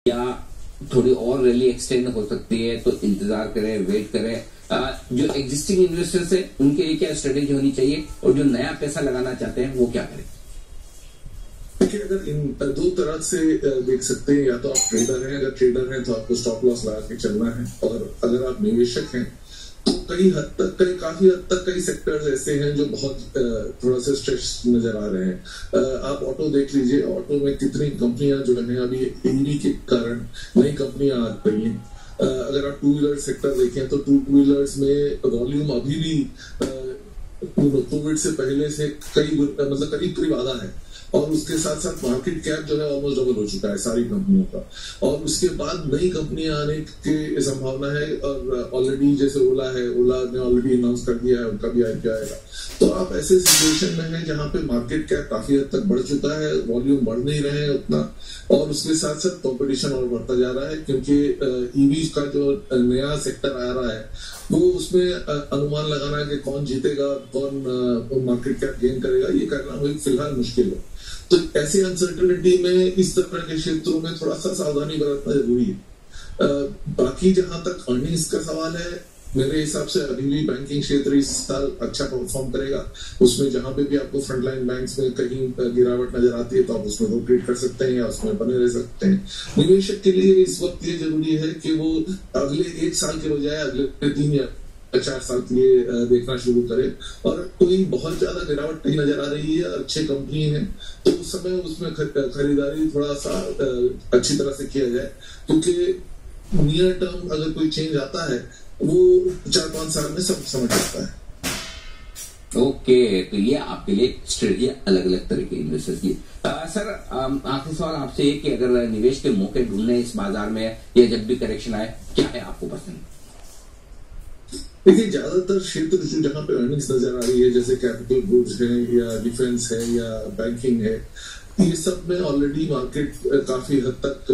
या थोड़ी और रैली एक्सटेंड हो सकती है, तो इंतजार करें, वेट करें। जो एग्जिस्टिंग इन्वेस्टर्स है उनके लिए क्या स्ट्रेटेजी होनी चाहिए और जो नया पैसा लगाना चाहते हैं वो क्या करें? देखिए, अगर इन दो तरह से देख सकते हैं, या तो आप ट्रेडर हैं, अगर ट्रेडर हैं तो आपको स्टॉप लॉस लगा के चलना है, और अगर आप निवेशक हैं तो काफी हद तक कई सेक्टर्स ऐसे हैं जो बहुत थोड़ा सा स्ट्रेस नजर आ रहे हैं। आप ऑटो देख लीजिए, ऑटो में कितनी कंपनियां जो है अभी ईवी के कारण नई कंपनियां आ रही हैं। अगर आप टू व्हीलर सेक्टर देखें तो टू व्हीलर्स में वॉल्यूम अभी भी कोविड से पहले से करीब आधा है, और उसके साथ साथ मार्केट कैप जो है ऑलमोस्ट डबल हो चुका है सारी कंपनियों का, और उसके बाद नई कंपनियां आने की संभावना है। और ऑलरेडी जैसे ओला है, ओला ने ऑलरेडी अनाउंस कर दिया है उनका भी आईपीओ आएगा। तो आप ऐसे सिचुएशन में हैं जहां पे मार्केट कैप काफी हद तक बढ़ चुका है, वॉल्यूम बढ़ नहीं रहे हैं उतना, और उसके साथ साथ कॉम्पिटिशन और बढ़ता जा रहा है, क्योंकि ईवी का जो नया सेक्टर आ रहा है वो उसमें अनुमान लगाना है कि कौन जीतेगा, कौन मार्केट कैप गेन करेगा, ये करना वही फिलहाल मुश्किल है। तो ऐसी अनसर्टेनिटी में इस तरह के क्षेत्रों में थोड़ा सा सावधानी बरतना जरूरी है। बाकी जहां तक अर्निंग्स का सवाल है, मेरे हिसाब से अभी भी बैंकिंग क्षेत्र इस साल अच्छा परफॉर्म करेगा। उसमें जहां पे भी आपको फ्रंटलाइन बैंक्स में कहीं गिरावट नजर आती है तो आप उसमें रोटेट कर सकते हैं या उसमें बने रह सकते हैं। निवेशक के लिए इस वक्त ये जरूरी है कि वो अगले 1 साल के बजाय अगले 3 या 4 साल के लिए देखना शुरू करे, और कोई बहुत ज्यादा गिरावट नहीं नजर आ रही है, अच्छी कंपनी है, तो उस समय उसमें खरीदारी थोड़ा सा अच्छी तरह से किया जाए, क्योंकि नियर टर्म अगर कोई चेंज आता है वो 4-5 साल में सब समझ आता है। ओके, तो ये आपके लिए स्ट्रेटेजी अलग अलग तरह के इन्वेस्टर्स की। सर, आखिरी सवाल आपसे कि अगर निवेश के मौके ढूंढने इस बाजार में या जब भी करेक्शन आए, क्या है आपको पसंद? देखिए, ज्यादातर क्षेत्र जो जहां पे अर्निंग्स नजर आ रही है, जैसे कैपिटल गुड्स है या डिफेंस है या बैंकिंग है, ये सब में ऑलरेडी मार्केट काफी हद तक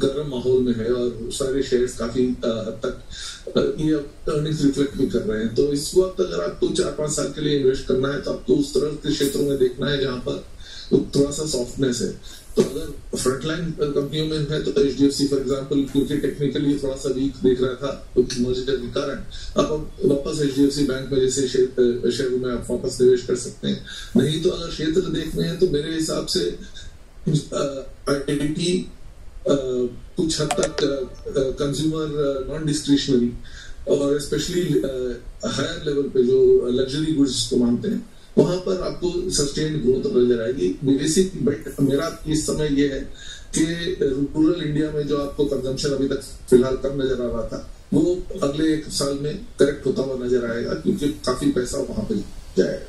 गर्म माहौल में है, और सारे शेयर्स काफी हद तक ये अर्निंग्स रिफ्लेक्ट भी कर रहे हैं। तो इस वक्त अगर आपको 4-5 साल के लिए इन्वेस्ट करना है तो आपको उस तरह के क्षेत्रों में देखना है जहां पर थोड़ा सा सॉफ्टनेस है। तो अगर फ्रंटलाइन कंपनियों में है तो एचडीएफसी फॉर एग्जांपल, क्योंकि टेक्निकली थोड़ा सा वीक दिख रहा था मर्जर के कारण, आप वापस एचडीएफसी बैंक में जैसे शेयरों में आप वापस निवेश कर सकते हैं। नहीं तो अगर क्षेत्र देखने हैं तो मेरे हिसाब से आईटी, कुछ हद तक कंज्यूमर नॉन डिस्क्रिशनरी, और स्पेशली हायर लेवल पे जो लग्जरी गुड्स को मानते हैं, वहां पर आपको सस्टेन्ड ग्रोथ नजर आएगी। बेसिक बेट मेरा इस समय ये है कि रूरल इंडिया में जो आपको कंजम्पशन अभी तक फिलहाल कम नजर आ रहा था, वो अगले 1 साल में करेक्ट होता हुआ नजर आएगा, क्योंकि काफी पैसा वहां पे जाएगा।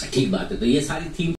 ठीक बात है। तो ये सारी थीम